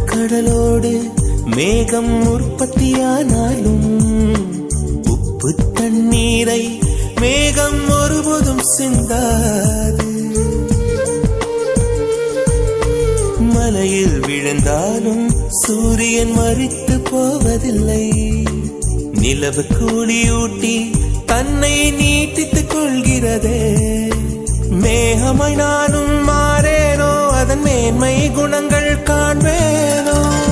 கடலோடு மேகம் உற்பத்தியானாலும் உப்பு தண்ணீரை மேகம் ஒருபோதும் சிந்தாது. மலையில் விழுந்தாலும் சூரியன் மரித்து போவதில்லை. நிலவு கூலியூட்டி தன்னை நீட்டித்துக் கொள்கிறதே. மேகமாய் நானும் மாறேனோ, அதன் மேன்மை குணங்கள் காண்பேனோ.